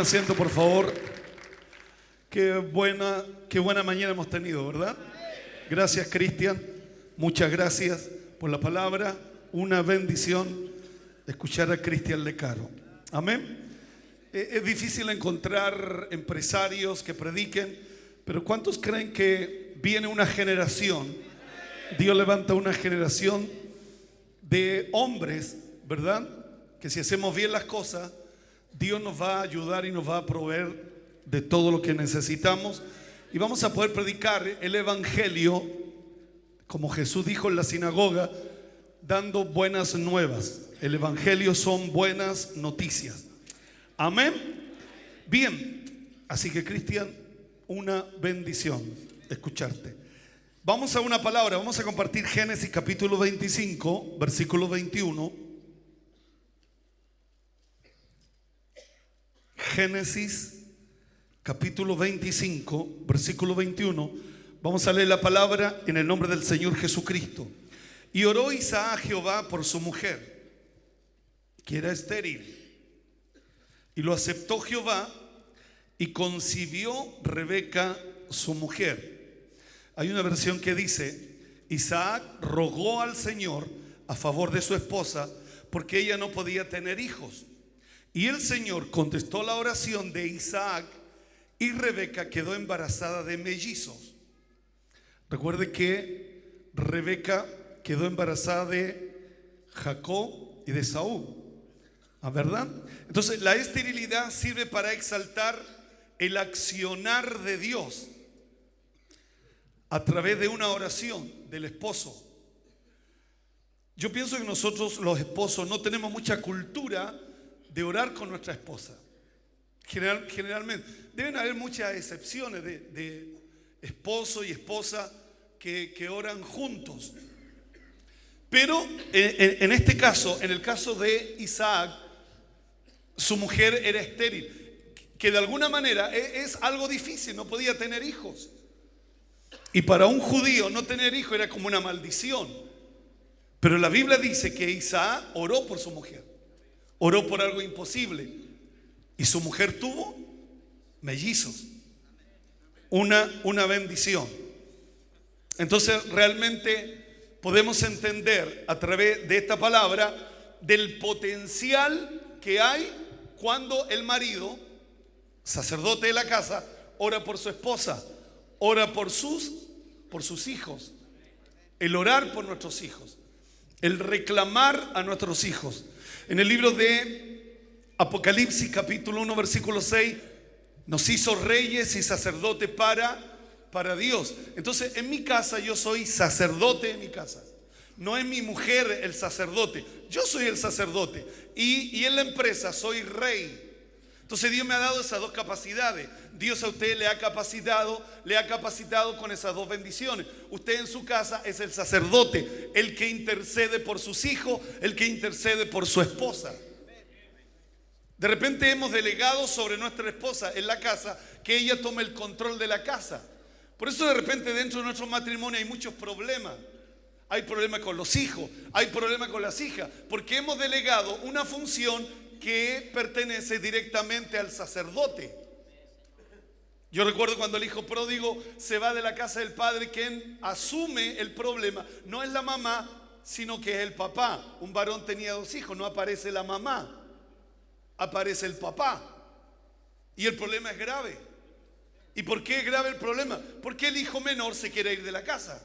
asiento, por favor. Qué buena mañana hemos tenido, ¿verdad? Gracias, Cristian. Muchas gracias por la palabra. Una bendición escuchar a Cristian Lecaro. Amén. Es difícil encontrar empresarios que prediquen, pero ¿cuántos creen que viene una generación? Dios levanta una generación de hombres, ¿verdad? Que si hacemos bien las cosas, Dios nos va a ayudar y nos va a proveer de todo lo que necesitamos. Y vamos a poder predicar el evangelio, como Jesús dijo en la sinagoga, dando buenas nuevas. El evangelio son buenas noticias. Amén. Bien, así que Cristian, una bendición escucharte. Vamos a una palabra, vamos a compartir Génesis capítulo 25, versículo 21. Génesis capítulo 25, versículo 21. Vamos a leer la palabra en el nombre del Señor Jesucristo. Y oró Isaac a Jehová por su mujer, que era estéril. Y lo aceptó Jehová y concibió Rebeca su mujer. Hay una versión que dice: Isaac rogó al Señor a favor de su esposa porque ella no podía tener hijos. Y el Señor contestó la oración de Isaac y Rebeca quedó embarazada de mellizos. Recuerde que Rebeca quedó embarazada de Jacob y de Saúl, ¿verdad? Entonces la esterilidad sirve para exaltar el accionar de Dios a través de una oración del esposo. Yo pienso que nosotros los esposos no tenemos mucha cultura de orar con nuestra esposa. Generalmente deben haber muchas excepciones de esposo y esposa que oran juntos. Pero en este caso, en el caso de Isaac, su mujer era estéril, que de alguna manera es algo difícil, no podía tener hijos. Y para un judío no tener hijos era como una maldición. Pero la Biblia dice que Isaac oró por su mujer, oró por algo imposible, y su mujer tuvo mellizos. Una bendición. Entonces realmente podemos entender a través de esta palabra del potencial que hay cuando el marido, sacerdote de la casa, ora por su esposa, ora por sus hijos. El orar por nuestros hijos, el reclamar a nuestros hijos. En el libro de Apocalipsis capítulo 1 versículo 6 nos hizo reyes y sacerdotes para Dios. Entonces en mi casa yo soy sacerdote en mi casa. No es mi mujer el sacerdote, yo soy el sacerdote. Y en la empresa soy rey. Entonces Dios me ha dado esas dos capacidades. Dios a usted le ha capacitado con esas dos bendiciones. Usted en su casa es el sacerdote, el que intercede por sus hijos, el que intercede por su esposa. De repente hemos delegado sobre nuestra esposa en la casa que ella tome el control de la casa. Por eso de repente dentro de nuestro matrimonio hay muchos problemas. Hay problemas con los hijos, hay problemas con las hijas, porque hemos delegado una función que pertenece directamente al sacerdote. Yo recuerdo cuando el hijo pródigo se va de la casa del padre, quien asume el problema no es la mamá, sino que es el papá. Un varón tenía 2 hijos, no aparece la mamá, aparece el papá. Y el problema es grave. ¿Y por qué es grave el problema? Porque el hijo menor se quiere ir de la casa.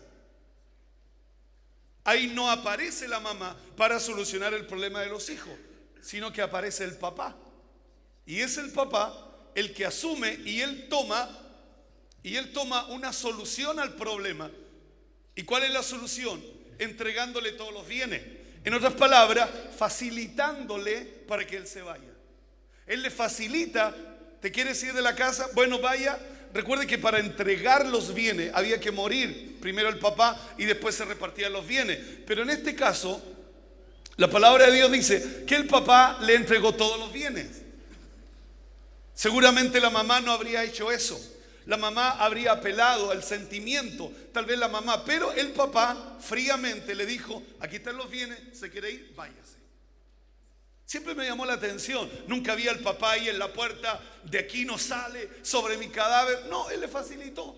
Ahí no aparece la mamá para solucionar el problema de los hijos, sino que aparece el papá. Y es el papá el que asume y él toma una solución al problema. ¿Y cuál es la solución? Entregándole todos los bienes. En otras palabras, facilitándole para que él se vaya. Él le facilita. ¿Te quieres ir de la casa? Bueno, vaya. Recuerde que para entregar los bienes había que morir primero el papá y después se repartían los bienes. Pero en este caso, la palabra de Dios dice que el papá le entregó todos los bienes. Seguramente la mamá no habría hecho eso. La mamá habría apelado al sentimiento, tal vez la mamá, pero el papá fríamente le dijo: aquí están los bienes, se quiere ir, váyase. Siempre me llamó la atención. Nunca vi al papá ahí en la puerta, de aquí no sale, sobre mi cadáver. No, él le facilitó.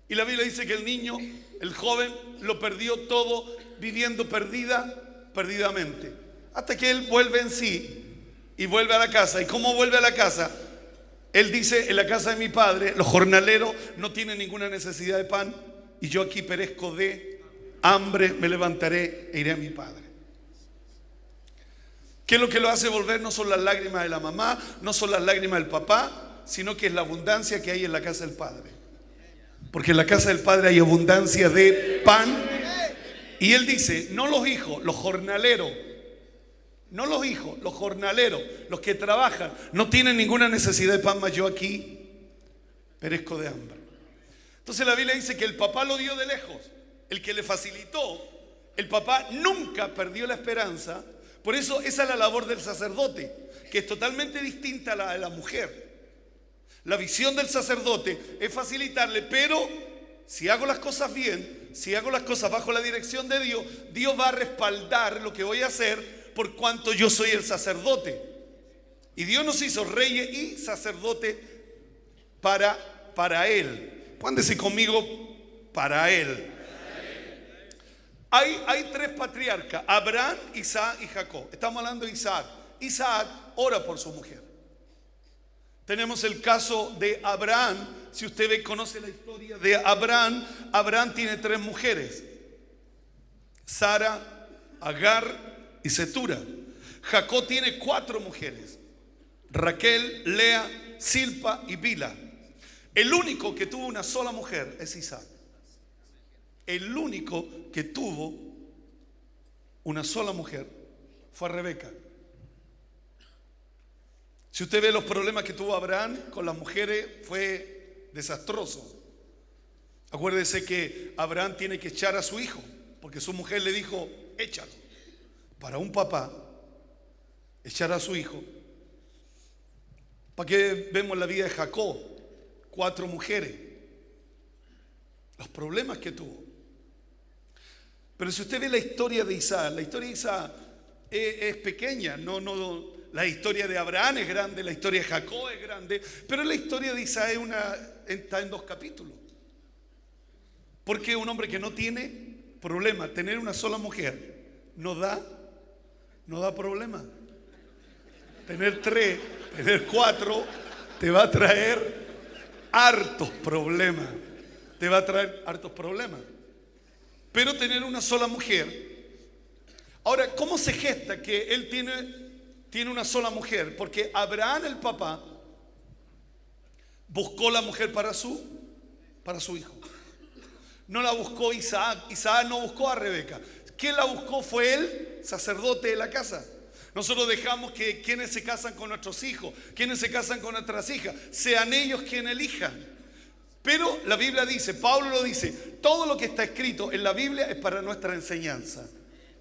Y la Biblia dice que el niño, el joven, lo perdió todo viviendo perdidamente. Hasta que él vuelve en sí y vuelve a la casa. ¿Y cómo vuelve a la casa? Él dice: en la casa de mi padre los jornaleros no tienen ninguna necesidad de pan, y yo aquí perezco de hambre. Me levantaré e iré a mi padre. ¿Qué es lo que lo hace volver? No son las lágrimas de la mamá, no son las lágrimas del papá, sino que es la abundancia que hay en la casa del padre. Porque en la casa del padre hay abundancia de pan. Y él dice: no los hijos, los jornaleros. No los hijos, los jornaleros, los que trabajan, no tienen ninguna necesidad de pan, mas yo aquí perezco de hambre. Entonces la Biblia dice que el papá lo dio de lejos, el que le facilitó. El papá nunca perdió la esperanza. Por eso esa es la labor del sacerdote, que es totalmente distinta a la de la mujer. La visión del sacerdote es facilitarle, pero si hago las cosas bien, si hago las cosas bajo la dirección de Dios, Dios va a respaldar lo que voy a hacer, por cuanto yo soy el sacerdote. Y Dios nos hizo reyes y sacerdote para Él. Pueden decir conmigo: para Él. Hay tres patriarcas: Abraham, Isaac y Jacob. Estamos hablando de Isaac. Isaac ora por su mujer. Tenemos el caso de Abraham. Si usted conoce la historia de Abraham, Abraham tiene tres mujeres: Sara, Agar y Setura. Jacob tiene 4 mujeres: Raquel, Lea, Silpa y Bila. El único que tuvo una sola mujer es Isaac. El único que tuvo una sola mujer fue Rebeca. Si usted ve los problemas que tuvo Abraham con las mujeres, fue desastroso. Acuérdese que Abraham tiene que echar a su hijo, porque su mujer le dijo: échalo. Para un papá, echar a su hijo. ¿Para qué vemos la vida de Jacob? 4 mujeres. Los problemas que tuvo. Pero si usted ve la historia de Isaac, la historia de Isaac es pequeña. La historia de Abraham es grande, la historia de Jacob es grande, pero la historia de Isaac está en 2 capítulos. Porque un hombre que no tiene problema, tener una sola mujer, no da problema. Tener 3, tener 4, te va a traer hartos problemas. Te va a traer hartos problemas. Pero tener una sola mujer. Ahora, ¿cómo se gesta que él tiene una sola mujer? Porque Abraham, el papá, buscó la mujer para su hijo. No la buscó Isaac. Isaac no buscó a Rebeca. ¿Quién la buscó? Fue el sacerdote de la casa. Nosotros dejamos que quienes se casan con nuestros hijos, quienes se casan con nuestras hijas, sean ellos quienes elijan. Pero la Biblia dice, Pablo lo dice, todo lo que está escrito en la Biblia es para nuestra enseñanza.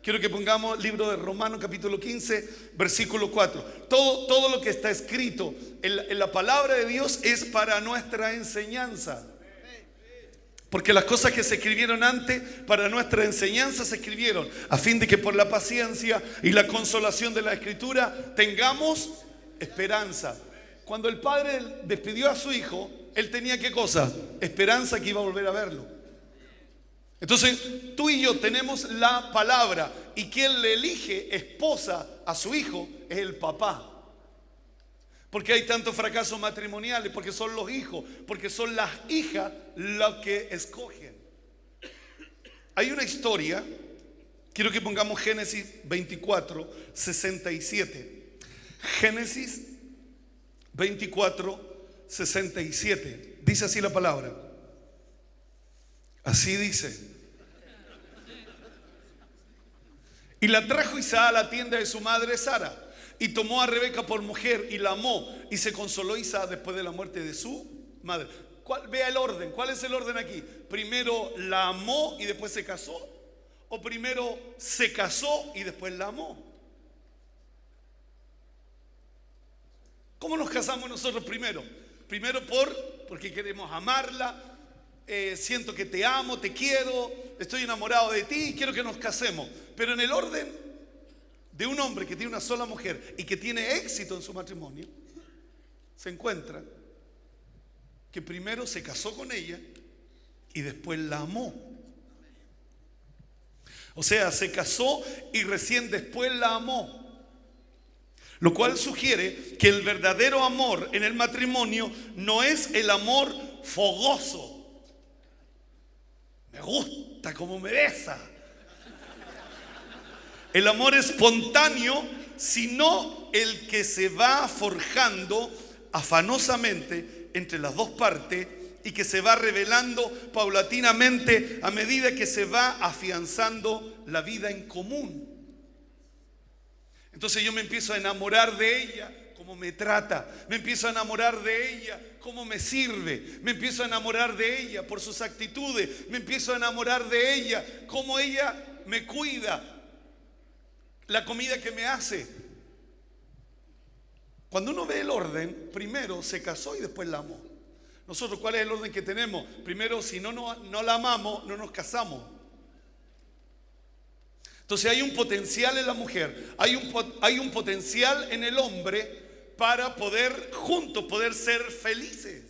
Quiero que pongamos el libro de Romanos capítulo 15, versículo 4. Todo lo que está escrito en la palabra de Dios es para nuestra enseñanza. Porque las cosas que se escribieron antes para nuestra enseñanza se escribieron a fin de que por la paciencia y la consolación de la Escritura tengamos esperanza. Cuando el padre despidió a su hijo, él tenía ¿qué cosa? Esperanza que iba a volver a verlo. Entonces tú y yo tenemos la palabra, y quien le elige esposa a su hijo es el papá. Porque hay tantos fracasos matrimoniales, porque son los hijos, porque son las hijas los que escogen. Hay una historia, quiero que pongamos Génesis 24, 67. Génesis 24, 67. Dice así la palabra. Así dice. Y la trajo Isaac a la tienda de su madre Sara, y tomó a Rebeca por mujer y la amó, y se consoló Isaac después de la muerte de su madre. Vea el orden. ¿Cuál es el orden aquí? ¿Primero la amó y después se casó? ¿O primero se casó y después la amó? ¿Cómo nos casamos nosotros primero? Primero porque queremos amarla. Siento que te amo, te quiero, estoy enamorado de ti y quiero que nos casemos. Pero en el orden de un hombre que tiene una sola mujer y que tiene éxito en su matrimonio, se encuentra que primero se casó con ella y después la amó. O sea, se casó y recién después la amó. Lo cual sugiere que el verdadero amor en el matrimonio no es el amor fogoso. Me gusta como me besa. El amor espontáneo, sino el que se va forjando afanosamente entre las dos partes y que se va revelando paulatinamente a medida que se va afianzando la vida en común. Entonces yo me empiezo a enamorar de ella, cómo me trata. Me empiezo a enamorar de ella, cómo me sirve. Me empiezo a enamorar de ella por sus actitudes. Me empiezo a enamorar de ella, cómo ella me cuida, la comida que me hace. Cuando uno ve el orden, primero se casó y después la amó. Nosotros, ¿cuál es el orden que tenemos? Primero, si no la amamos, no nos casamos. Entonces hay un potencial en la mujer, hay un potencial en el hombre para poder juntos, poder ser felices.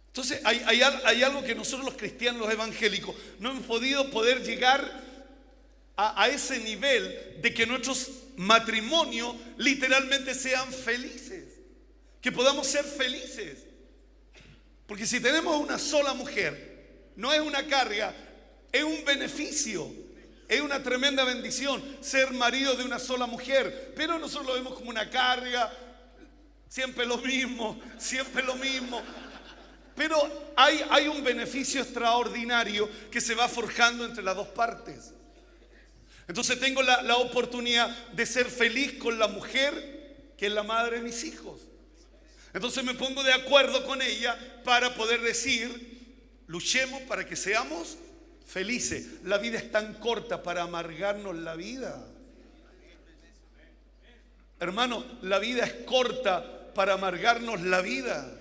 Entonces hay algo que nosotros los cristianos, los evangélicos, no hemos poder llegar a ese nivel de que nuestros matrimonios literalmente sean felices, que podamos ser felices. Porque si tenemos una sola mujer, no es una carga, es un beneficio, es una tremenda bendición ser marido de una sola mujer. Pero nosotros lo vemos como una carga, siempre lo mismo, siempre lo mismo. Pero hay un beneficio extraordinario que se va forjando entre las dos partes. Entonces tengo la oportunidad de ser feliz con la mujer que es la madre de mis hijos. Entonces me pongo de acuerdo con ella para poder decir, luchemos para que seamos felices. La vida es tan corta para amargarnos la vida. Hermano, la vida es corta para amargarnos la vida.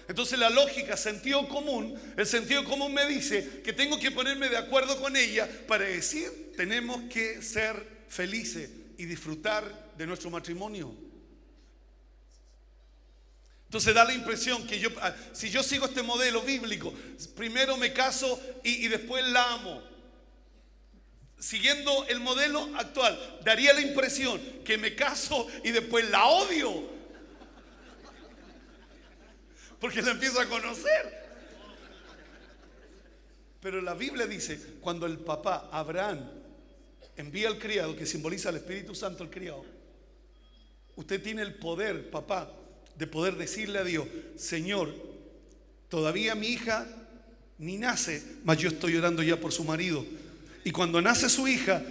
Entonces la lógica, el sentido común me dice que tengo que ponerme de acuerdo con ella para decir, tenemos que ser felices y disfrutar de nuestro matrimonio. Entonces da la impresión que si yo sigo este modelo bíblico, primero me caso y después la amo. Siguiendo el modelo actual, daría la impresión que me caso y después la odio, porque la empiezo a conocer. Pero la Biblia dice, cuando el papá Abraham envía al criado, que simboliza al Espíritu Santo, el criado, usted tiene el poder, papá, de poder decirle a Dios, Señor, todavía mi hija ni nace, mas yo estoy orando ya por su marido. Y cuando nace su hija,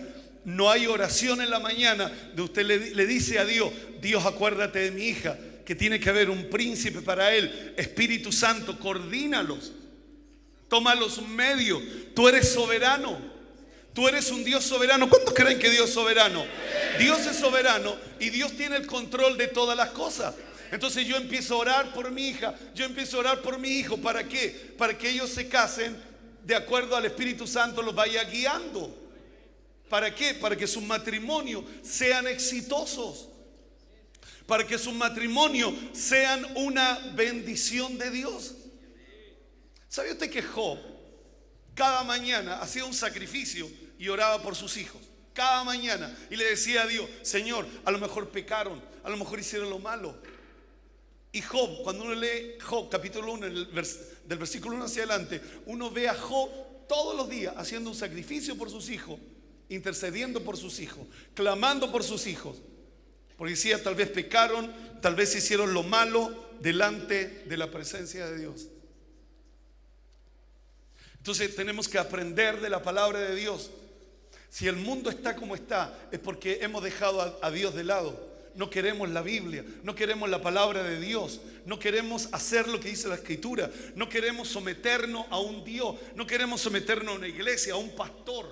no hay oración en la mañana de usted le dice a Dios, Dios, acuérdate de mi hija, que tiene que haber un príncipe para él. Espíritu Santo, coordínalos, toma los medios. Tú eres soberano, tú eres un Dios soberano. ¿Cuántos creen que Dios es soberano? Dios es soberano y Dios tiene el control de todas las cosas. Entonces yo empiezo a orar por mi hija, yo empiezo a orar por mi hijo. ¿Para qué? Para que ellos se casen de acuerdo al Espíritu Santo, los vaya guiando. ¿Para qué? Para que sus matrimonios sean exitosos, para que sus matrimonios sean una bendición de Dios. ¿Sabe usted que Job cada mañana hacía un sacrificio y oraba por sus hijos? Cada mañana, y le decía a Dios, Señor, a lo mejor pecaron, a lo mejor hicieron lo malo. Y Job, cuando uno lee Job capítulo 1 del versículo 1 hacia adelante, uno ve a Job todos los días haciendo un sacrificio por sus hijos, intercediendo por sus hijos, clamando por sus hijos, porque decía, tal vez pecaron, tal vez hicieron lo malo delante de la presencia de Dios. Entonces tenemos que aprender de la palabra de Dios. Si el mundo está como está, es porque hemos dejado a Dios de lado. No queremos la Biblia, no queremos la palabra de Dios, no queremos hacer lo que dice la Escritura, no queremos someternos a un Dios, no queremos someternos a una iglesia, a un pastor,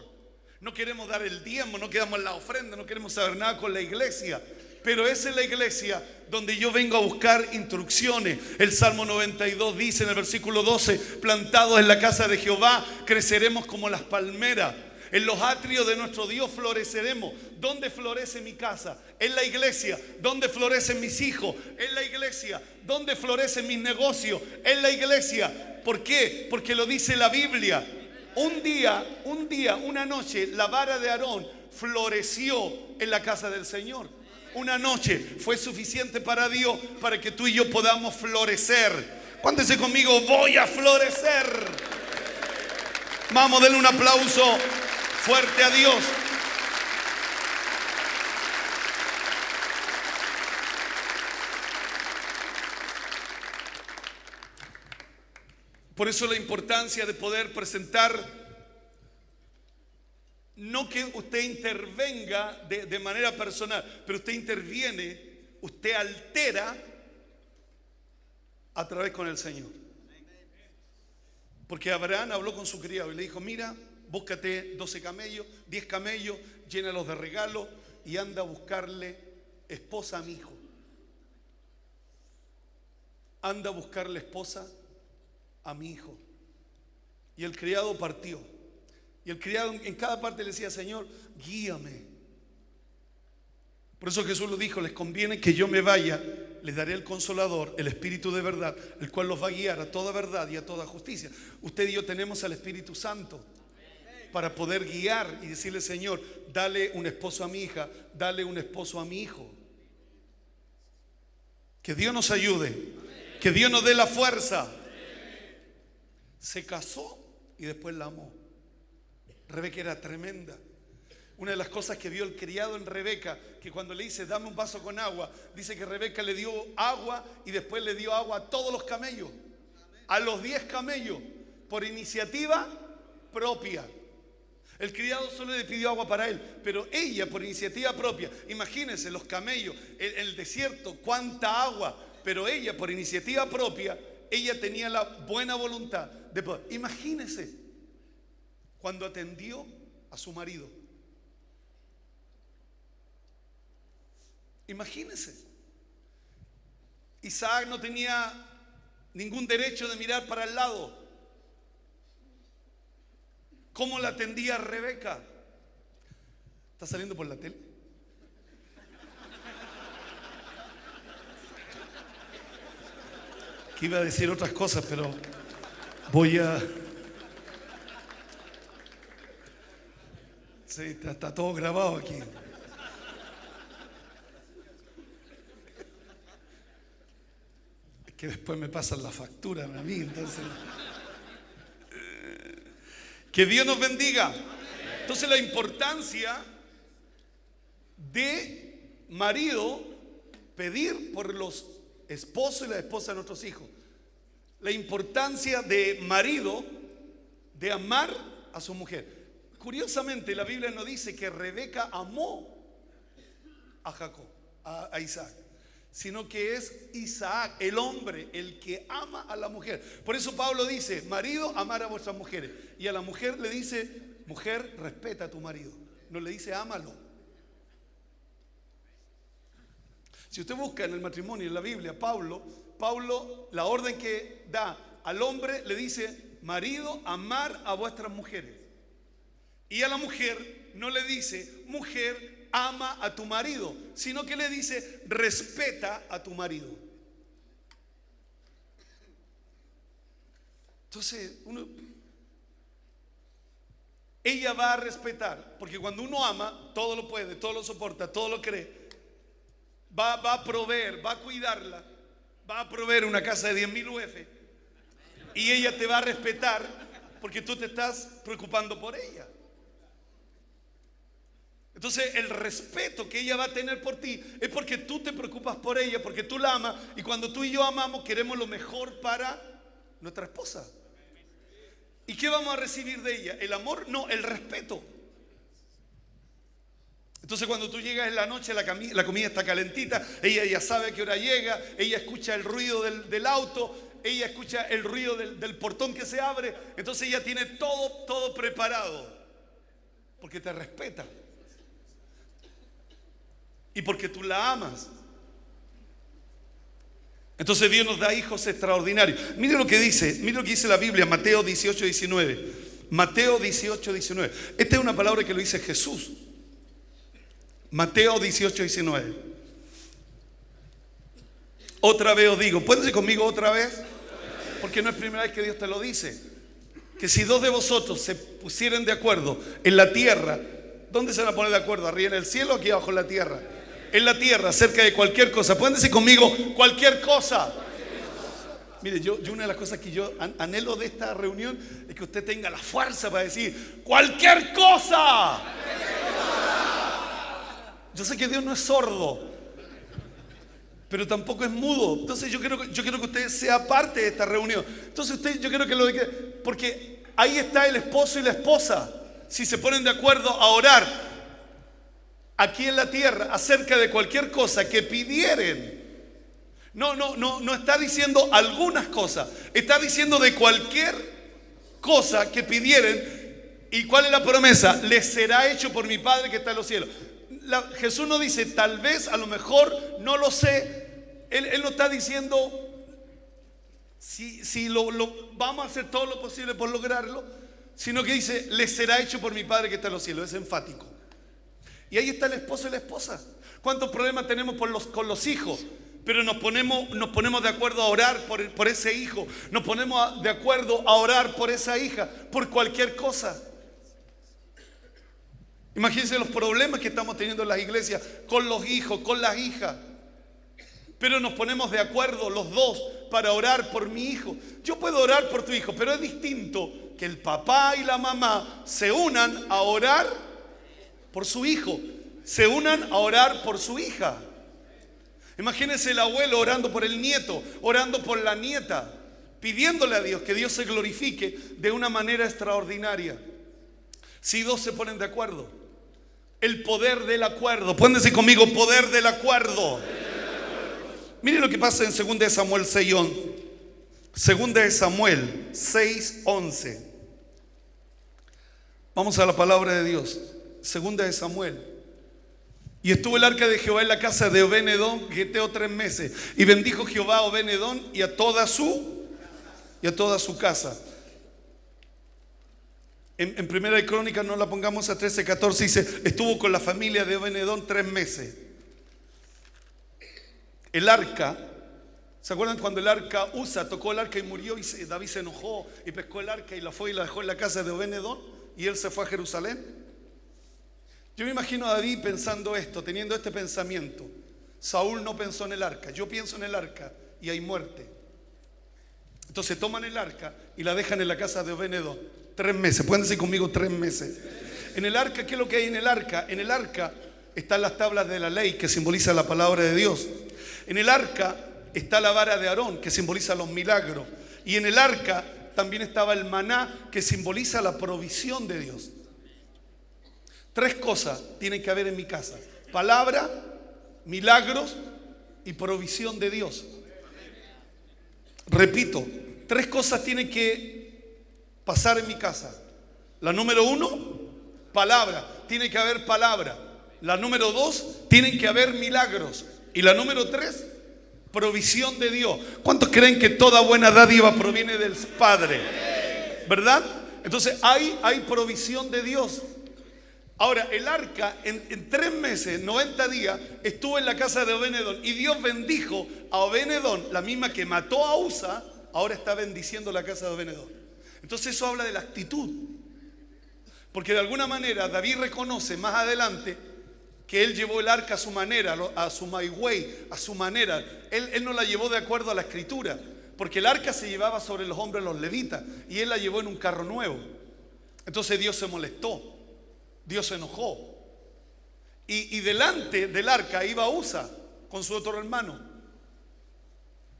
no queremos dar el diezmo, no queremos la ofrenda, no queremos saber nada con la iglesia. Pero esa es la iglesia donde yo vengo a buscar instrucciones. El Salmo 92 dice en el versículo 12, plantados en la casa de Jehová, creceremos como las palmeras. En los atrios de nuestro Dios floreceremos. ¿Dónde florece mi casa? En la iglesia. ¿Dónde florecen mis hijos? En la iglesia. ¿Dónde florecen mis negocios? En la iglesia. ¿Por qué? Porque lo dice la Biblia. Un día, una noche, la vara de Aarón floreció en la casa del Señor. Una noche fue suficiente para Dios para que tú y yo podamos florecer. Cuéntese conmigo, voy a florecer. Vamos, denle un aplauso fuerte a Dios. Por eso la importancia de poder presentar, no que usted intervenga de manera personal, pero usted interviene, usted altera a través con el Señor. Porque Abraham habló con su criado y le dijo: mira, búscate 12 camellos, 10 camellos, llénalos de regalos y anda a buscarle esposa a mi hijo. Anda a buscarle esposa a mi hijo. Y el criado partió. Y el criado en cada parte le decía: Señor, guíame. Por eso Jesús lo dijo: les conviene que yo me vaya, les daré el Consolador, el Espíritu de verdad, el cual los va a guiar a toda verdad y a toda justicia. Usted y yo tenemos al Espíritu Santo para poder guiar y decirle: Señor, dale un esposo a mi hija, dale un esposo a mi hijo. Que Dios nos ayude, que Dios nos dé la fuerza. Se casó y después la amó. Rebeca era tremenda. Una de las cosas que vio el criado en Rebeca, que cuando le dice: dame un vaso con agua, dice que Rebeca le dio agua y después le dio agua a todos los camellos, a los 10 camellos, por iniciativa propia. El criado solo le pidió agua para él, pero ella por iniciativa propia. Imagínense los camellos en el desierto, cuánta agua, pero ella por iniciativa propia, ella tenía la buena voluntad de poder. Imagínense cuando atendió a su marido. Imagínense, Isaac no tenía ningún derecho de mirar para el lado. ¿Cómo la atendía Rebeca? ¿Está saliendo por la tele? Que iba a decir otras cosas, pero voy a... Sí, está todo grabado aquí. Que después me pasan la factura a mí, entonces. Que Dios nos bendiga. Entonces, la importancia de marido pedir por los esposos y las esposas de nuestros hijos. La importancia de marido de amar a su mujer. Curiosamente, la Biblia nos dice que Rebeca amó a Jacob, a Isaac, sino que es Isaac, el hombre, el que ama a la mujer. Por eso Pablo dice: marido, amar a vuestras mujeres. Y a la mujer le dice: mujer, respeta a tu marido. No le dice: ámalo. Si usted busca en el matrimonio, en la Biblia, Pablo, la orden que da al hombre le dice: marido, amar a vuestras mujeres. Y a la mujer no le dice: mujer, ama a tu marido, sino que le dice: respeta a tu marido. Entonces ella va a respetar, porque cuando uno ama, todo lo puede, todo lo soporta, todo lo cree. Va a proveer, va a cuidarla, va a proveer una casa de 10.000 UF, y ella te va a respetar porque tú te estás preocupando por ella. Entonces el respeto que ella va a tener por ti es porque tú te preocupas por ella, porque tú la amas, y cuando tú y yo amamos queremos lo mejor para nuestra esposa. ¿Y qué vamos a recibir de ella? ¿El amor? No, el respeto. Entonces cuando tú llegas en la noche, la comida está calentita, ella ya sabe a qué hora llega, ella escucha el ruido del auto, ella escucha el ruido del portón que se abre. Entonces ella tiene todo preparado, porque te respeta y porque tú la amas. Entonces Dios nos da hijos extraordinarios. Mire lo que dice la Biblia, Mateo 18:19. Mateo 18, 19. Esta es una palabra que lo dice Jesús. Mateo 18, 19. Otra vez os digo, ¿pueden decir conmigo otra vez? Porque no es primera vez que Dios te lo dice. Que si dos de vosotros se pusieran de acuerdo en la tierra, ¿dónde se van a poner de acuerdo? ¿Arriba en el cielo o aquí abajo en la tierra? En la tierra, acerca de cualquier cosa. ¿Pueden decir conmigo cualquier cosa? Mire, yo una de las cosas que yo anhelo de esta reunión es que usted tenga la fuerza para decir cualquier cosa. Yo sé que Dios no es sordo, pero tampoco es mudo. Entonces yo quiero que usted sea parte de esta reunión. Entonces yo quiero que lo diga, porque ahí está el esposo y la esposa. Si se ponen de acuerdo a orar aquí en la tierra acerca de cualquier cosa que pidieren. No está diciendo algunas cosas, está diciendo de cualquier cosa que pidieren. ¿Y cuál es la promesa? Les será hecho por mi Padre que está en los cielos. Jesús no dice tal vez, a lo mejor, no lo sé. Él no está diciendo si vamos a hacer todo lo posible por lograrlo, sino que dice les será hecho por mi Padre que está en los cielos. Es enfático. Y ahí está el esposo y la esposa. ¿Cuántos problemas tenemos con los hijos? Pero nos ponemos de acuerdo a orar por ese hijo. Nos ponemos de acuerdo a orar por esa hija, por cualquier cosa. Imagínense los problemas que estamos teniendo en las iglesias con los hijos, con las hijas. Pero nos ponemos de acuerdo los dos para orar por mi hijo. Yo puedo orar por tu hijo, pero es distinto que el papá y la mamá se unan a orar por su hijo, se unan a orar por su hija. Imagínense el abuelo orando por el nieto, orando por la nieta, pidiéndole a Dios que Dios se glorifique de una manera extraordinaria. Si dos se ponen de acuerdo, el poder del acuerdo. Pueden decir conmigo, poder del acuerdo. Miren lo que pasa en 2 de Samuel 6:11. 2 de Samuel 6:11. Vamos a la palabra de Dios. 2 de Samuel. Y estuvo el arca de Jehová en la casa de Obed-edom, geteo 3 meses. Y bendijo Jehová a Obed-edom y a toda su casa. En Primera de Crónicas, no la pongamos a 13:14, dice, estuvo con la familia de Obed-edom 3 meses. El arca, ¿se acuerdan cuando el arca tocó el arca y murió? Y David se enojó y pescó el arca y la fue y la dejó en la casa de Obed-edom y él se fue a Jerusalén. Yo me imagino a David pensando esto, teniendo este pensamiento. Saúl no pensó en el arca, yo pienso en el arca y hay muerte. Entonces toman el arca y la dejan en la casa de Obed-edom 3 meses. Pueden decir conmigo 3 meses. En el arca, ¿qué es lo que hay en el arca? En el arca están las tablas de la ley que simboliza la palabra de Dios. En el arca está la vara de Aarón que simboliza los milagros. Y en el arca también estaba el maná que simboliza la provisión de Dios. 3 cosas tienen que haber en mi casa: palabra, milagros y provisión de Dios. Repito, 3 cosas tienen que pasar en mi casa. La número 1, palabra. Tiene que haber palabra. La número 2, tienen que haber milagros. Y la número 3, provisión de Dios. ¿Cuántos creen que toda buena dádiva proviene del Padre? ¿Verdad? Entonces hay provisión de Dios. Ahora, el arca en 3 meses, 90 días, estuvo en la casa de Obed-edom y Dios bendijo a Obed-edom, la misma que mató a Usa, ahora está bendiciendo la casa de Obed-edom. Entonces eso habla de la actitud. Porque de alguna manera David reconoce más adelante que él llevó el arca a su manera, a su my way, a su manera. Él no la llevó de acuerdo a la escritura, porque el arca se llevaba sobre los hombros de los levitas y él la llevó en un carro nuevo. Entonces Dios se molestó. Dios se enojó. Y delante del arca iba Usa con su otro hermano.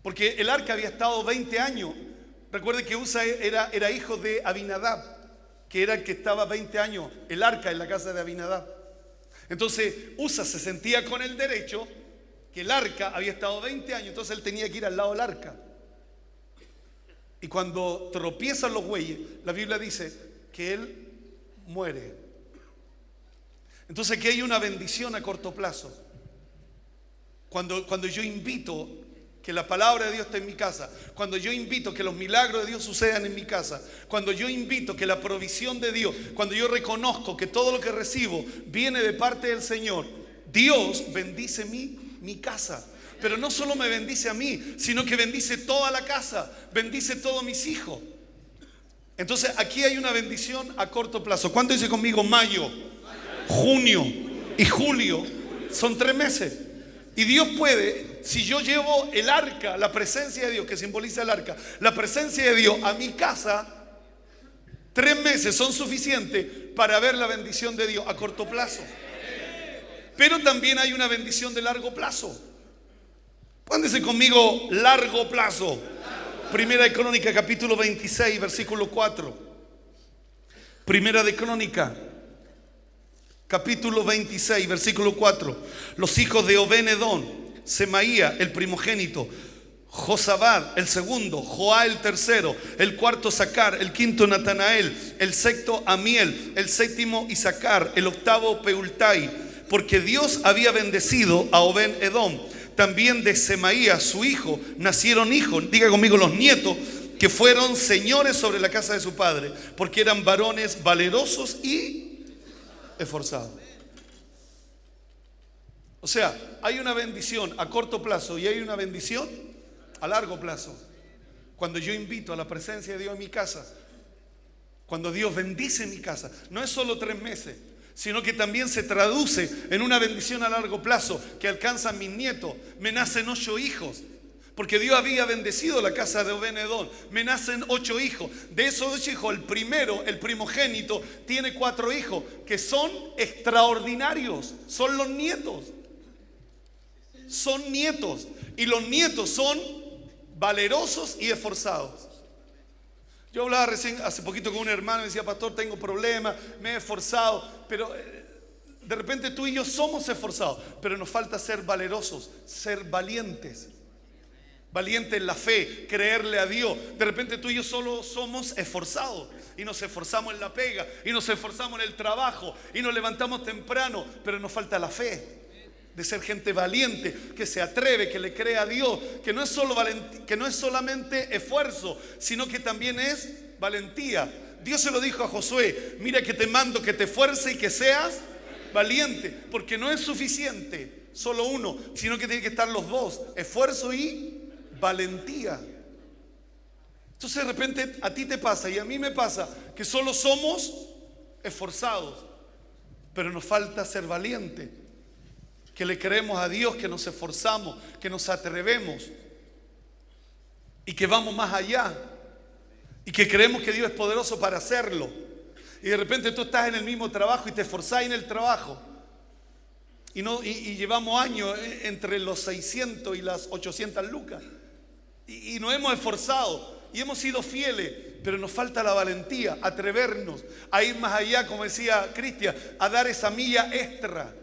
Porque el arca había estado 20 años. Recuerde que Usa era hijo de Abinadab, que era el que estaba 20 años, el arca en la casa de Abinadab. Entonces Usa se sentía con el derecho que el arca había estado 20 años, entonces él tenía que ir al lado del arca. Y cuando tropiezan los bueyes, la Biblia dice que él muere. Entonces aquí hay una bendición a corto plazo. Cuando yo invito que la palabra de Dios esté en mi casa, cuando yo invito que los milagros de Dios sucedan en mi casa, cuando yo invito que la provisión de Dios, cuando yo reconozco que todo lo que recibo viene de parte del Señor, Dios bendice mi casa. Pero no solo me bendice a mí, sino que bendice toda la casa, bendice todos mis hijos. Entonces aquí hay una bendición a corto plazo. ¿Cuánto dice conmigo? Mayo, junio y julio. Son 3 meses. Y Dios puede, si yo llevo el arca, la presencia de Dios, que simboliza el arca, la presencia de Dios a mi casa, 3 meses son suficientes para ver la bendición de Dios a corto plazo. Pero también hay una bendición de largo plazo. Pónganse conmigo, largo plazo. Primera de Crónica, capítulo 26, versículo 4. Primera de Crónica, capítulo 26, versículo 4. Los hijos de Obed-edom: Semaía, el primogénito; Josabad, el segundo; Joá, el tercero; el cuarto, Sacar; el quinto, Natanael; el sexto, Amiel; el séptimo, Isacar; el octavo, Peultai. Porque Dios había bendecido a Obed-edom. También de Semaía, su hijo, nacieron hijos, diga conmigo, los nietos, que fueron señores sobre la casa de su padre, porque eran varones valerosos y esforzados. O sea, hay una bendición a corto plazo y hay una bendición a largo plazo. Cuando yo invito a la presencia de Dios en mi casa, cuando Dios bendice mi casa, no es solo 3 meses, sino que también se traduce en una bendición a largo plazo que alcanzan mis nietos. Me nacen 8 hijos, porque Dios había bendecido la casa de Obed-edom. Me nacen 8 hijos. De esos 8 hijos, el primero, el primogénito, tiene 4 hijos que son extraordinarios. Son los nietos. Son nietos. Y los nietos son valerosos y esforzados. Yo hablaba recién, hace poquito, con un hermano y decía: pastor, tengo problemas, me he esforzado. Pero de repente tú y yo somos esforzados, pero nos falta ser valerosos, ser valientes. Valientes en la fe, creerle a Dios. De repente tú y yo solo somos esforzados y nos esforzamos en la pega y nos esforzamos en el trabajo y nos levantamos temprano, pero nos falta la fe de ser gente valiente, que se atreve, que le cree a Dios, que no es solo que no es solamente esfuerzo, sino que también es valentía. Dios se lo dijo a Josué: mira que te mando que te esfuerces y que seas valiente, porque no es suficiente solo uno, sino que tiene que estar los dos: esfuerzo y valentía. Entonces de repente a ti te pasa y a mí me pasa que solo somos esforzados, pero nos falta ser valientes, que le creemos a Dios, que nos esforzamos, que nos atrevemos y que vamos más allá y que creemos que Dios es poderoso para hacerlo. Y de repente tú estás en el mismo trabajo y te esforzás en el trabajo y llevamos años entre los 600 y las 800 lucas y nos hemos esforzado y hemos sido fieles, pero nos falta la valentía, atrevernos a ir más allá, como decía Cristian, a dar esa milla extra,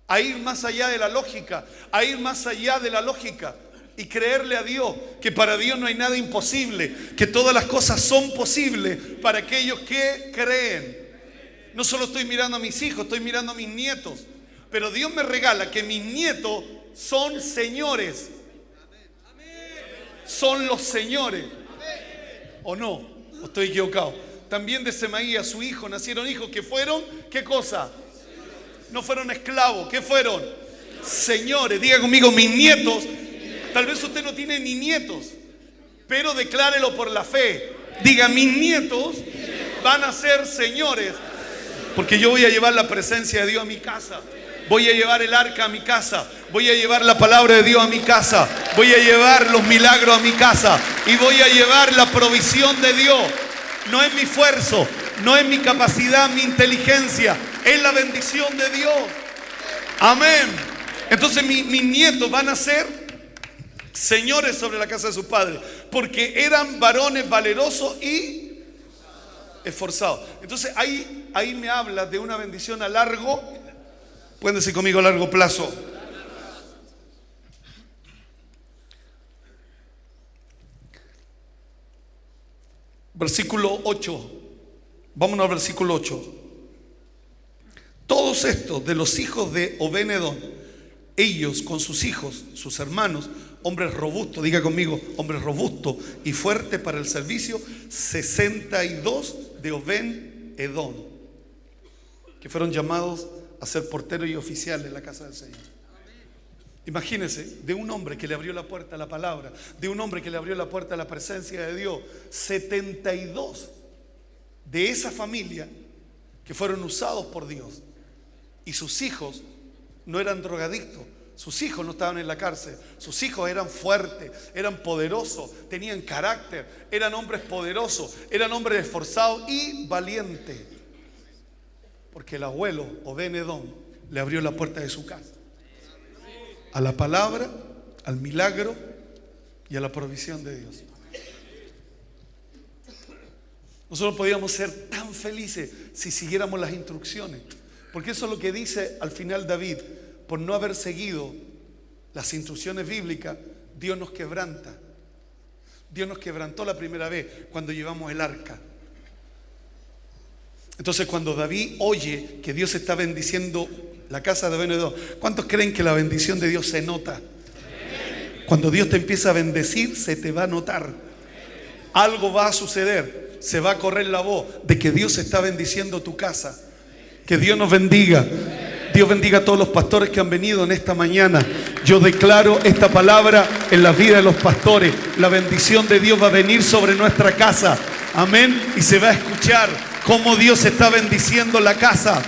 a ir más allá de la lógica, a ir más allá de la lógica y creerle a Dios, que para Dios no hay nada imposible, que todas las cosas son posibles para aquellos que creen. No solo estoy mirando a mis hijos, estoy mirando a mis nietos, pero Dios me regala que mis nietos son señores. Son los señores. ¿O no? ¿O estoy equivocado? También de Semaía, su hijo, nacieron hijos que fueron, ¿qué cosa? No fueron esclavos, ¿qué fueron? Señores. Diga conmigo, mis nietos. Tal vez usted no tiene ni nietos, pero declárelo por la fe. Diga: mis nietos van a ser señores, porque yo voy a llevar la presencia de Dios a mi casa. Voy a llevar el arca a mi casa. Voy a llevar la palabra de Dios a mi casa. Voy a llevar los milagros a mi casa. Y voy a llevar la provisión de Dios. No es mi esfuerzo, no es mi capacidad, mi inteligencia, es la bendición de Dios. Amén. Entonces mis nietos van a ser señores sobre la casa de su padre, porque eran varones valerosos y esforzados. Entonces ahí me habla de una bendición a largo, pueden decir conmigo, a largo plazo. Versículo 8. Vámonos al versículo 8. Todos estos de los hijos de Obed-edom, ellos con sus hijos, sus hermanos, hombre robusto, diga conmigo, hombre robusto y fuerte para el servicio, 62 de Obed Edom, que fueron llamados a ser porteros y oficiales en la casa del Señor. Imagínense, de un hombre que le abrió la puerta a la palabra, de un hombre que le abrió la puerta a la presencia de Dios, 72 de esa familia que fueron usados por Dios. Y sus hijos no eran drogadictos, sus hijos no estaban en la cárcel, sus hijos eran fuertes, eran poderosos, tenían carácter, eran hombres poderosos, eran hombres esforzados y valientes. Porque el abuelo Obed Edom le abrió la puerta de su casa a la palabra, al milagro y a la provisión de Dios. Nosotros podíamos ser tan felices si siguiéramos las instrucciones, porque eso es lo que dice al final David. Por no haber seguido las instrucciones bíblicas, Dios nos quebranta. Dios nos quebrantó la primera vez cuando llevamos el arca. Entonces, cuando David oye que Dios está bendiciendo la casa de Obed-Edom, ¿cuántos creen que la bendición de Dios se nota? Cuando Dios te empieza a bendecir, se te va a notar. Algo va a suceder. Se va a correr la voz de que Dios está bendiciendo tu casa. Que Dios nos bendiga. Dios bendiga a todos los pastores que han venido en esta mañana. Yo declaro esta palabra en la vida de los pastores. La bendición de Dios va a venir sobre nuestra casa. Amén. Y se va a escuchar cómo Dios está bendiciendo la casa.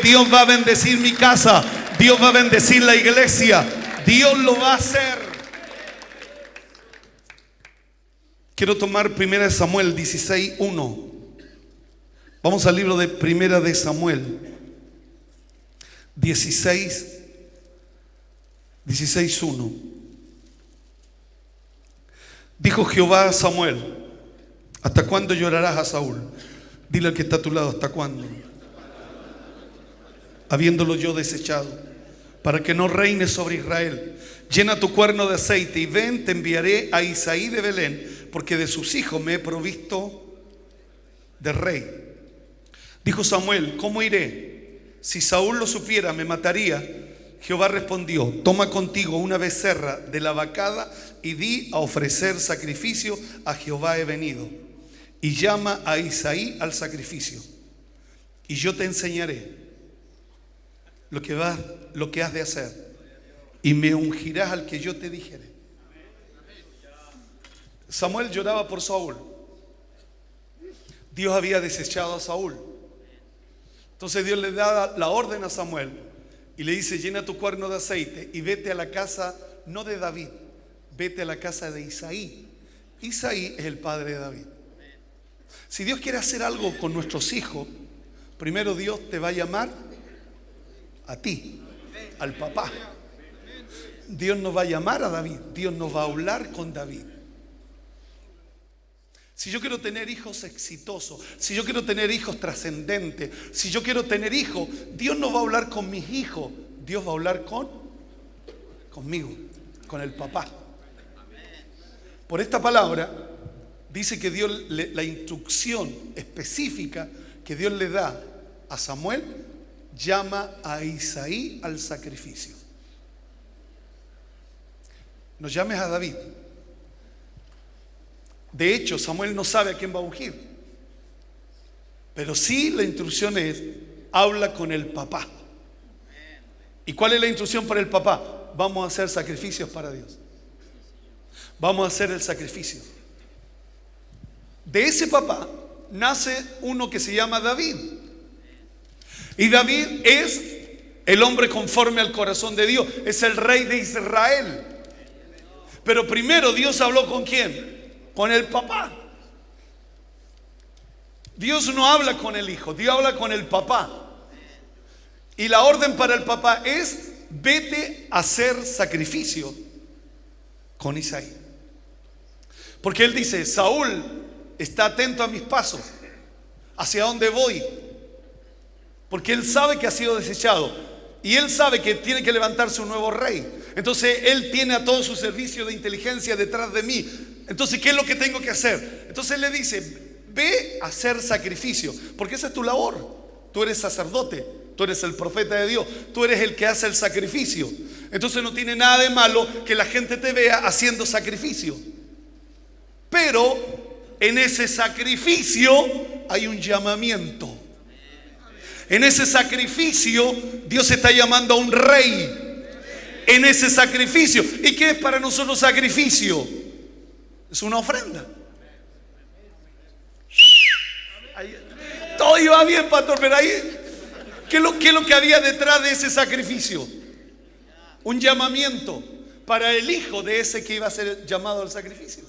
Dios va a bendecir mi casa. Dios va a bendecir la iglesia. Dios lo va a hacer. Quiero tomar 1 Samuel 16:1. Vamos al libro de 1 de Samuel 16:1. Dijo Jehová a Samuel: ¿hasta cuándo llorarás a Saúl? Dile al que está a tu lado: ¿hasta cuándo? Habiéndolo yo desechado, para que no reine sobre Israel. Llena tu cuerno de aceite y ven, te enviaré a Isaí de Belén, porque de sus hijos me he provisto de rey. Dijo Samuel: ¿cómo iré? Si Saúl lo supiera, me mataría. Jehová respondió: toma contigo una becerra de la vacada y di: a ofrecer sacrificio a Jehová he venido. Y llama a Isaí al sacrificio. Y yo te enseñaré lo que has de hacer. Y me ungirás al que yo te dijere. Samuel lloraba por Saúl. Dios había desechado a Saúl. Entonces Dios le da la orden a Samuel y le dice: llena tu cuerno de aceite y vete a la casa, no de David, vete a la casa de Isaí. Isaí es el padre de David. Si Dios quiere hacer algo con nuestros hijos, primero Dios te va a llamar a ti, al papá. Dios nos va a llamar a David. Dios nos va a hablar con David. Si yo quiero tener hijos exitosos, si yo quiero tener hijos trascendentes, si yo quiero tener hijos, Dios no va a hablar con mis hijos. Dios va a hablar conmigo, con el papá. Por esta palabra dice que Dios, la instrucción específica que Dios le da a Samuel, llama a Isaí al sacrificio. No llames a David. De hecho, Samuel no sabe a quién va a ungir, pero sí la instrucción es: habla con el papá. ¿Y cuál es la instrucción para el papá? Vamos a hacer sacrificios para Dios. Vamos a hacer el sacrificio. De ese papá nace uno que se llama David. Y David es el hombre conforme al corazón de Dios. Es el rey de Israel. Pero primero Dios habló ¿con quién? Con el papá. Dios no habla con el hijo, Dios habla con el papá. Y la orden para el papá es: vete a hacer sacrificio con Isaí. Porque él dice: Saúl está atento a mis pasos, hacia dónde voy. Porque él sabe que ha sido desechado. Y él sabe que tiene que levantarse un nuevo rey. Entonces él tiene a todo su servicio de inteligencia detrás de mí. Entonces, ¿qué es lo que tengo que hacer? Entonces él le dice: ve a hacer sacrificio, porque esa es tu labor. Tú eres sacerdote, tú eres el profeta de Dios, tú eres el que hace el sacrificio. Entonces no tiene nada de malo que la gente te vea haciendo sacrificio. Pero en ese sacrificio hay un llamamiento. En ese sacrificio Dios está llamando a un rey. En ese sacrificio. ¿Y qué es para nosotros sacrificio? Es una ofrenda. Todo iba bien, pastor, pero ahí, ¿qué es lo que había detrás de ese sacrificio? Un llamamiento para el hijo de ese que iba a ser llamado al sacrificio.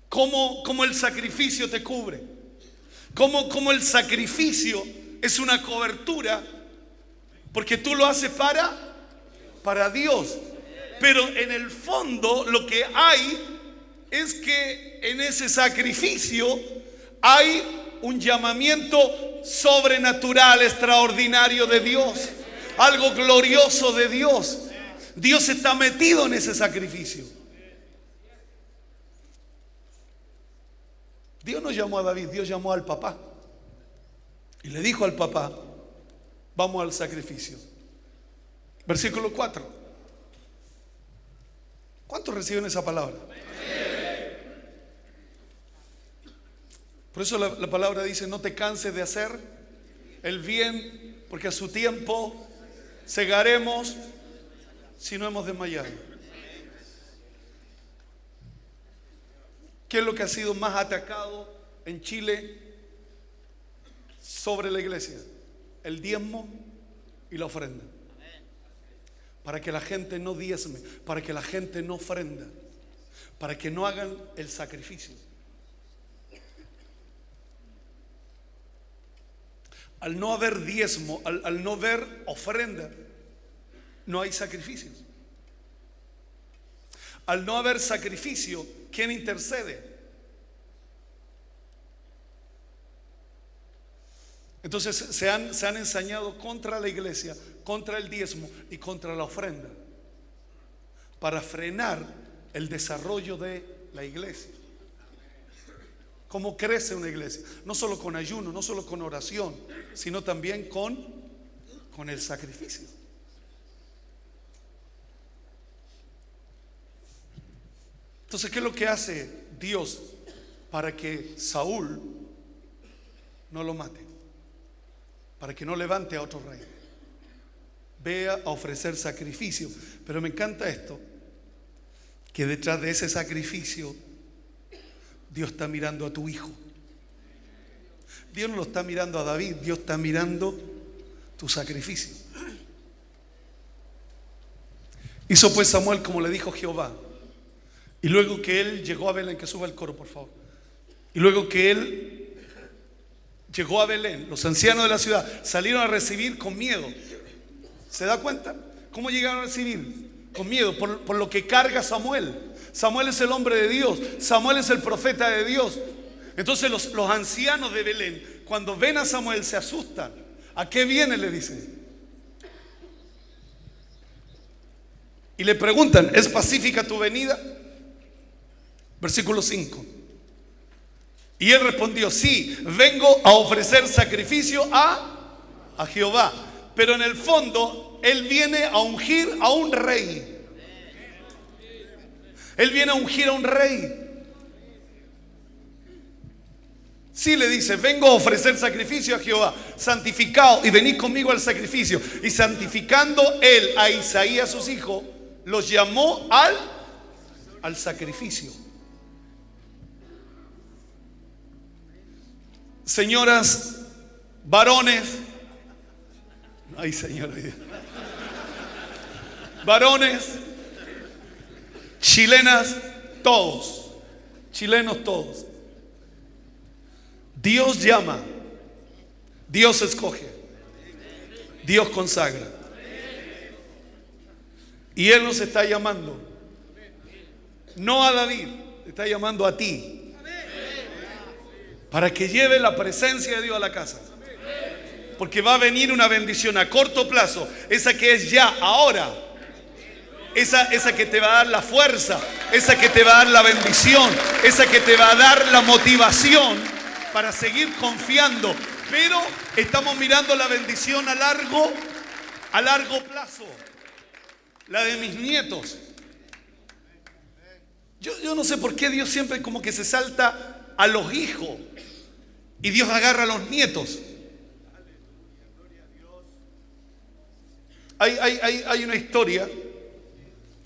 ¿Cómo el sacrificio te cubre? ¿Cómo el sacrificio es una cobertura? Porque tú lo haces para Dios. Pero en el fondo lo que hay es que en ese sacrificio hay un llamamiento sobrenatural, extraordinario de Dios. Algo glorioso de Dios. Dios está metido en ese sacrificio. Dios no llamó a David, Dios llamó al papá. Y le dijo al papá: vamos al sacrificio. Versículo 4. ¿Cuántos reciben esa palabra? Por eso la palabra dice: no te canses de hacer el bien, porque a su tiempo segaremos si no hemos desmayado. ¿Qué es lo que ha sido más atacado en Chile sobre la iglesia? El diezmo y la ofrenda. Para que la gente no diezme, para que la gente no ofrenda, para que no hagan el sacrificio. Al no haber diezmo, al no haber ofrenda, no hay sacrificios. Al no haber sacrificio, ¿quién intercede? Entonces se han ensañado contra la iglesia, contra el diezmo y contra la ofrenda, para frenar el desarrollo de la iglesia. ¿Cómo crece una iglesia? No solo con ayuno, no solo con oración, sino también con el sacrificio. Entonces, ¿qué es lo que hace Dios para que Saúl no lo mate? Para que no levante a otro rey. Vea a ofrecer sacrificio. Pero me encanta esto, que detrás de ese sacrificio Dios está mirando a tu hijo. Dios no lo está mirando a David, Dios está mirando tu sacrificio. Hizo pues Samuel como le dijo Jehová. Y luego que él llegó a Belén, que suba el coro por favor. Y luego que él llegó a Belén, los ancianos de la ciudad salieron a recibir con miedo. ¿Se da cuenta? ¿Cómo llegaron a recibir? Con miedo, por lo que carga Samuel. Samuel es el hombre de Dios, Samuel es el profeta de Dios. Entonces los ancianos de Belén, cuando ven a Samuel, se asustan. ¿A qué viene?, le dicen. Y le preguntan: ¿es pacífica tu venida? Versículo 5. Y él respondió: sí, vengo a ofrecer sacrificio a Jehová. Pero en el fondo él viene a ungir a un rey. Él viene a ungir a un rey. Sí, le dice: vengo a ofrecer sacrificio a Jehová, santificado, y venid conmigo al sacrificio. Y santificando él a Isaías sus hijos, los llamó al sacrificio. Señoras, varones, ay señor, varones, chilenas, todos, chilenos todos. Dios llama, Dios escoge, Dios consagra. Y Él nos está llamando, no a David, te está llamando a ti, para que lleve la presencia de Dios a la casa. Porque va a venir una bendición a corto plazo, esa que es ya, ahora. Esa que te va a dar la fuerza, esa que te va a dar la bendición, esa que te va a dar la motivación para seguir confiando Pero estamos mirando la bendición a largo plazo. La de mis nietos. Yo no sé por qué Dios siempre como que se salta a los hijos y Dios agarra a los nietos. Hay una historia.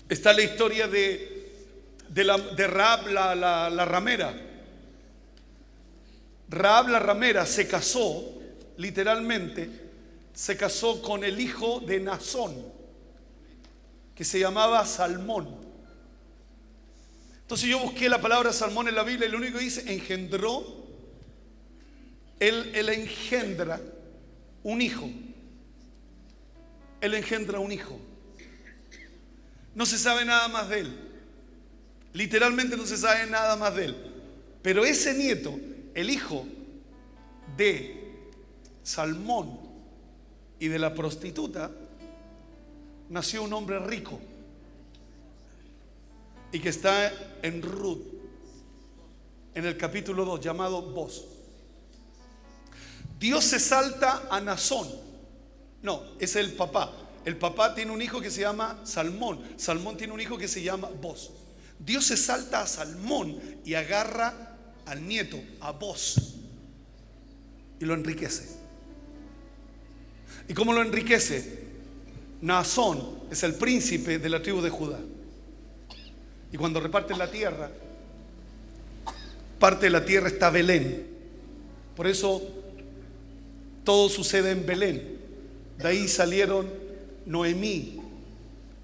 Está la historia de Rahab la ramera. Rahab la ramera se casó, literalmente, se casó con el hijo de Naasón, que se llamaba Salmón. Entonces yo busqué la palabra Salmón en la Biblia y lo único que dice, engendró, él engendra un hijo. Él engendra un hijo. No se sabe nada más de él. Literalmente no se sabe nada más de él. Pero ese nieto, el hijo de Salmón y de la prostituta, nació un hombre rico y que está en Ruth, en el capítulo 2, llamado Boz. Dios se salta a Naasón. No, es el papá. El papá tiene un hijo que se llama Salmón. Salmón tiene un hijo que se llama Boz. Dios se salta a Salmón y agarra al nieto, a Boz, y lo enriquece. ¿Y cómo lo enriquece? Naasón es el príncipe de la tribu de Judá. Y cuando reparten la tierra, parte de la tierra está Belén. Por eso todo sucede en Belén. De ahí salieron Noemí.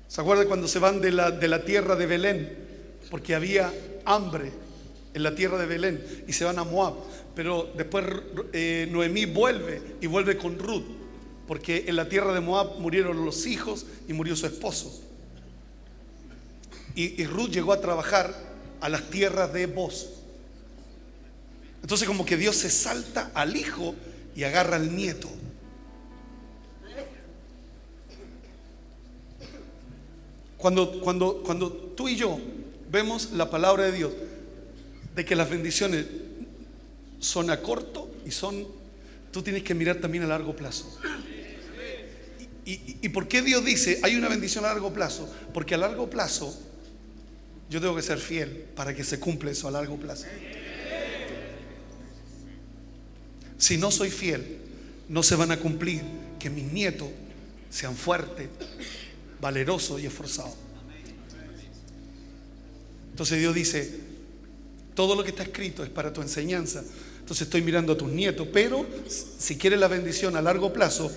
¿Se acuerdan cuando se van de la tierra de Belén? Porque había hambre en la tierra de Belén y se van a Moab. Pero después Noemí vuelve con Ruth, porque en la tierra de Moab murieron los hijos y murió su esposo. Y Ruth llegó a trabajar a las tierras de Boz. Entonces como que Dios se salta al hijo y agarra al nieto. Cuando tú y yo vemos la palabra de Dios, de que las bendiciones son a corto y tú tienes que mirar también a largo plazo. ¿Y por qué Dios dice hay una bendición a largo plazo? Porque a largo plazo yo tengo que ser fiel para que se cumpla eso a largo plazo. Si no soy fiel, no se van a cumplir que mis nietos sean fuertes, valerosos y esforzados. Entonces Dios dice, todo lo que está escrito es para tu enseñanza. Entonces estoy mirando a tus nietos, pero si quieres la bendición a largo plazo,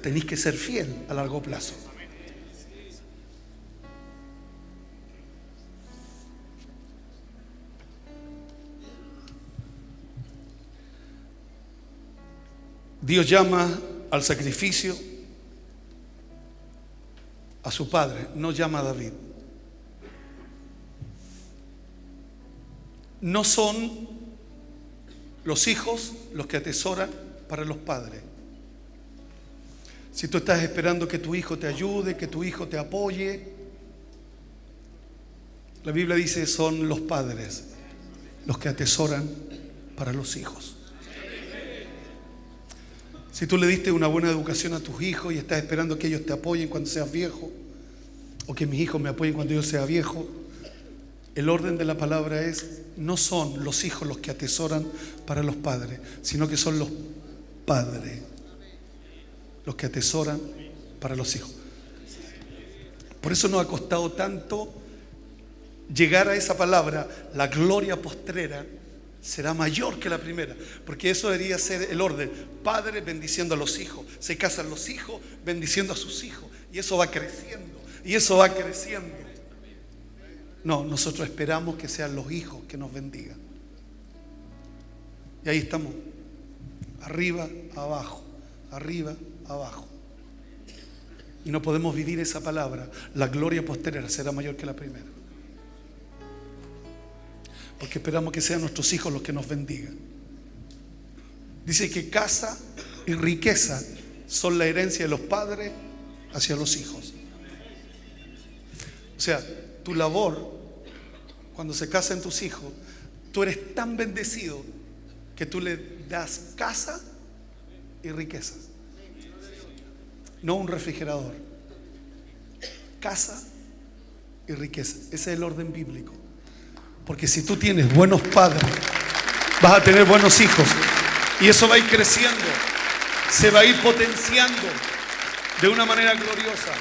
tenés que ser fiel a largo plazo. Dios llama al sacrificio a su padre, no llama a David. No son los hijos los que atesoran para los padres. Si tú estás esperando que tu hijo te ayude, que tu hijo te apoye, la Biblia dice son los padres los que atesoran para los hijos. Si tú le diste una buena educación a tus hijos y estás esperando que ellos te apoyen cuando seas viejo, o que mis hijos me apoyen cuando yo sea viejo, el orden de la palabra es, no son los hijos los que atesoran para los padres, sino que son los padres los que atesoran para los hijos. Por eso nos ha costado tanto llegar a esa palabra. La gloria postrera será mayor que la primera, porque eso debería ser el orden. Padres bendiciendo a los hijos, se casan los hijos bendiciendo a sus hijos, y eso va creciendo, y eso va creciendo. No, nosotros esperamos que sean los hijos que nos bendigan. Y ahí estamos, arriba, abajo, arriba, abajo. Y no podemos vivir esa palabra. La gloria postrera será mayor que la primera, porque esperamos que sean nuestros hijos los que nos bendigan. Dice que casa y riqueza son la herencia de los padres hacia los hijos. O sea, tu labor cuando se casan tus hijos, tú eres tan bendecido que tú le das casa y riquezas. No un refrigerador. Casa y riqueza. Ese es el orden bíblico. Porque si tú tienes buenos padres, vas a tener buenos hijos. Y eso va a ir creciendo. Se va a ir potenciando de una manera gloriosa.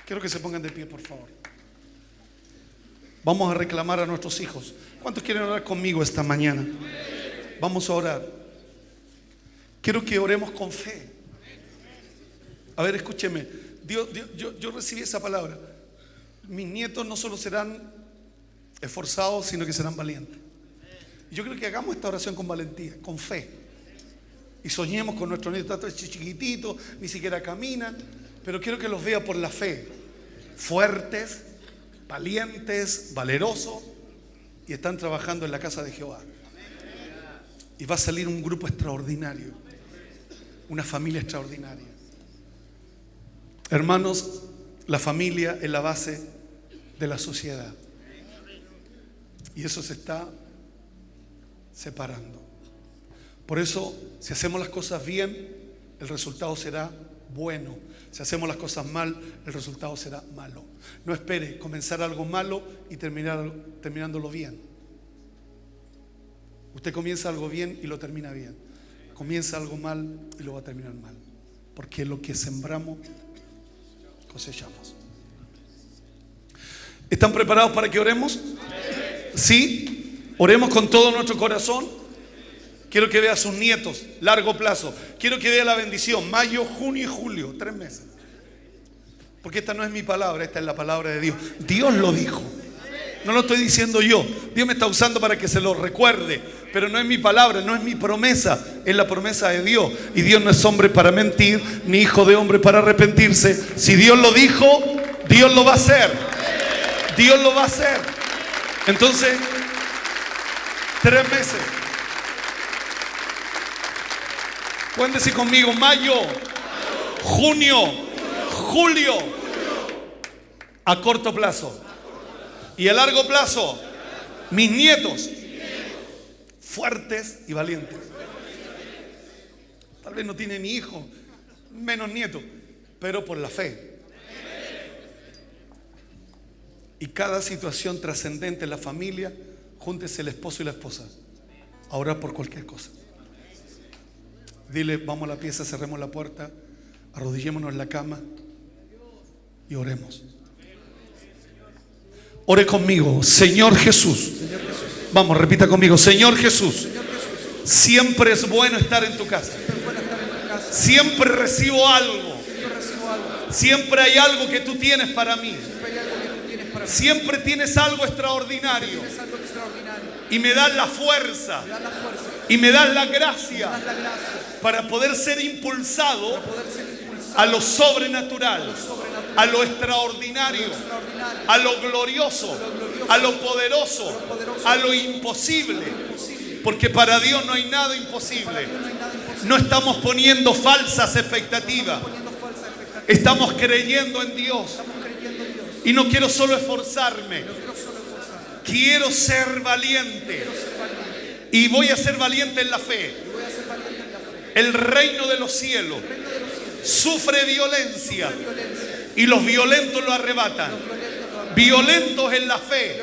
Quiero que se pongan de pie, por favor. Vamos a reclamar a nuestros hijos. ¿Cuántos quieren orar conmigo esta mañana? Vamos a orar. Quiero que oremos con fe. A ver, escúcheme. Yo recibí esa palabra. Mis nietos no solo serán esforzados, sino que serán valientes. Yo creo que hagamos esta oración con valentía, con fe. Y soñemos con nuestros nietos. Están chiquititos, ni siquiera caminan. Pero quiero que los vea por la fe. Fuertes, valientes, valerosos. Y están trabajando en la casa de Jehová. Y va a salir un grupo extraordinario. Una familia extraordinaria. Hermanos, la familia es la base de la sociedad. Y eso se está separando. Por eso, si hacemos las cosas bien, el resultado será bueno. Si hacemos las cosas mal, el resultado será malo. No espere comenzar algo malo y terminándolo bien. Usted comienza algo bien y lo termina bien. Comienza algo mal y lo va a terminar mal. Porque lo que sembramos, cosechamos. ¿Están preparados para que oremos? ¿Sí? Oremos con todo nuestro corazón. Quiero que vea a sus nietos, largo plazo. Quiero que vea la bendición, mayo, junio y julio, 3 meses. Porque esta no es mi palabra, esta es la palabra de Dios. Dios lo dijo. No lo estoy diciendo yo. Dios me está usando para que se lo recuerde. Pero no es mi palabra, no es mi promesa. Es la promesa de Dios. Y Dios no es hombre para mentir, ni hijo de hombre para arrepentirse. Si Dios lo dijo, Dios lo va a hacer. Dios lo va a hacer. Entonces, 3 meses. Pueden decir conmigo, mayo, junio, julio, a corto plazo. Y a largo plazo, mis nietos, fuertes y valientes. Tal vez no tienen ni hijos, menos nietos, pero por la fe. Y cada situación trascendente en la familia, júntese el esposo y la esposa a orar por cualquier cosa. Dile, vamos a la pieza, cerremos la puerta, arrodillémonos en la cama y oremos. Ore conmigo, Señor Jesús. Vamos, repita conmigo, Señor Jesús. Siempre es bueno estar en tu casa. Siempre recibo algo. Siempre hay algo que tú tienes para mí. Siempre tienes algo extraordinario. Y me das la fuerza. Y me das la gracia para poder ser impulsado a lo sobrenatural, a lo extraordinario, a lo glorioso, a lo poderoso, a lo imposible. Porque para Dios no hay nada imposible. No estamos poniendo falsas expectativas. Estamos creyendo en Dios. Y no quiero solo esforzarme. Quiero ser valiente. Y voy a ser valiente en la fe. El reino de los cielos sufre violencia y los violentos lo arrebatan. Violentos en la fe.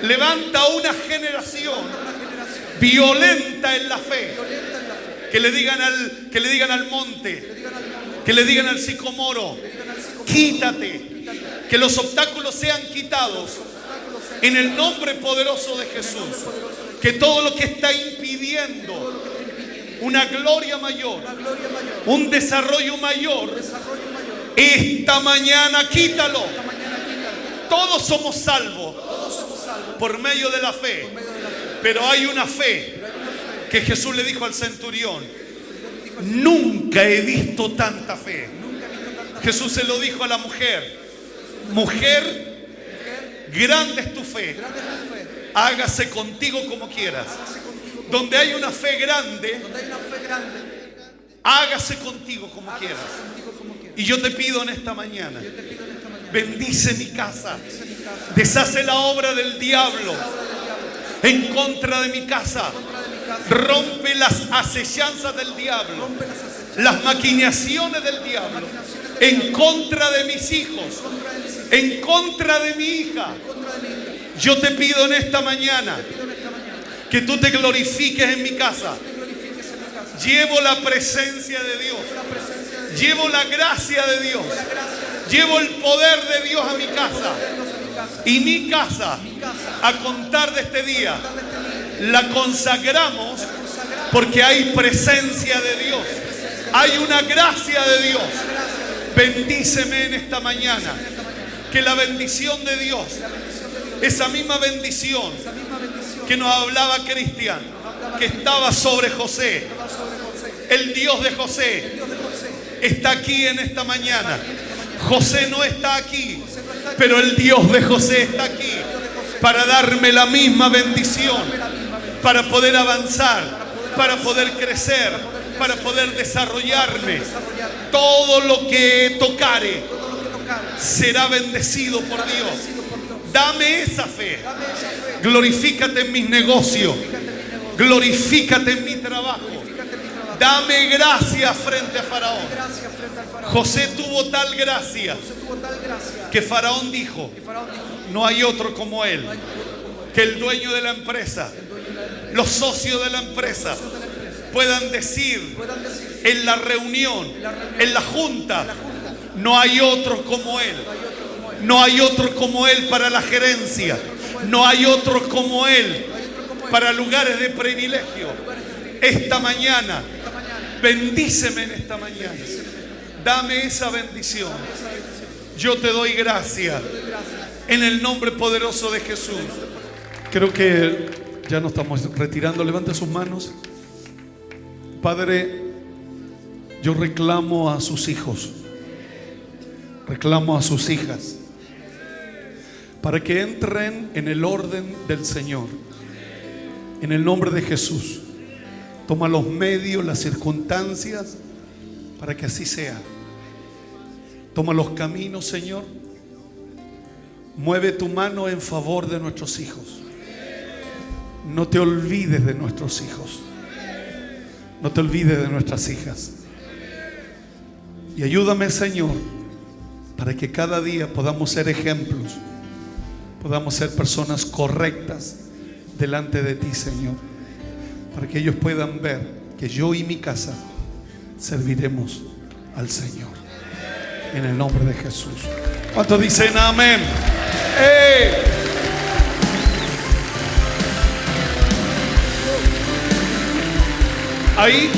Levanta una generación violenta en la fe. Que le digan al monte, que le digan al sicomoro, quítate. Que los obstáculos sean quitados en el nombre poderoso de Jesús. Que todo lo que está impidiendo una gloria mayor, un desarrollo mayor, esta mañana quítalo. Todos somos salvos por medio de la fe. Pero hay una fe que Jesús le dijo al centurión: nunca he visto tanta fe. Jesús se lo dijo a la mujer: mujer, grande es tu fe. Hágase contigo como quieras. Donde hay una fe grande, hágase contigo como quieras. Y yo te pido en esta mañana, bendice mi casa, deshace la obra del diablo en contra de mi casa Rompe las acechanzas del diablo, las maquinaciones del diablo en contra de mis hijos, en contra de mi hija. Yo te pido en esta mañana que tú te glorifiques en mi casa. Llevo la presencia de Dios, llevo la gracia de Dios, llevo el poder de Dios a mi casa. Y mi casa, a contar de este día, la consagramos porque hay presencia de Dios, hay una gracia de Dios. Bendíceme en esta mañana, que la bendición de Dios, esa misma bendición que nos hablaba Cristian, que estaba sobre José, el Dios de José, está aquí en esta mañana. José no está aquí, pero el Dios de José está aquí para darme la misma bendición, para poder avanzar, para poder crecer, para poder desarrollarme. Todo lo que tocare será bendecido por Dios. Dame esa fe. Glorifícate en mis negocios, glorifícate en mi trabajo. Dame gracia frente a Faraón. José tuvo tal gracia que Faraón dijo: no hay otro como él. Que el dueño de la empresa, los socios de la empresa puedan decir en la reunión, en la junta: no hay otro como él. No hay otro como él para la gerencia. No hay otro como él para lugares de privilegio. Esta mañana, bendíceme en esta mañana. Dame esa bendición. Yo te doy gracias en el nombre poderoso de Jesús. Creo que ya nos estamos retirando. Levante sus manos. Padre, yo reclamo a sus hijos, reclamo a sus hijas, para que entren en el orden del Señor. En el nombre de Jesús, toma los medios, las circunstancias, para que así sea. Toma los caminos, Señor. Mueve tu mano en favor de nuestros hijos. No te olvides de nuestros hijos. No te olvides de nuestras hijas. Y ayúdame, Señor, para que cada día podamos ser ejemplos, podamos ser personas correctas delante de ti, Señor, para que ellos puedan ver que yo y mi casa serviremos al Señor. En el nombre de Jesús. ¿Cuántos dicen amén? ¡Hey! Ahí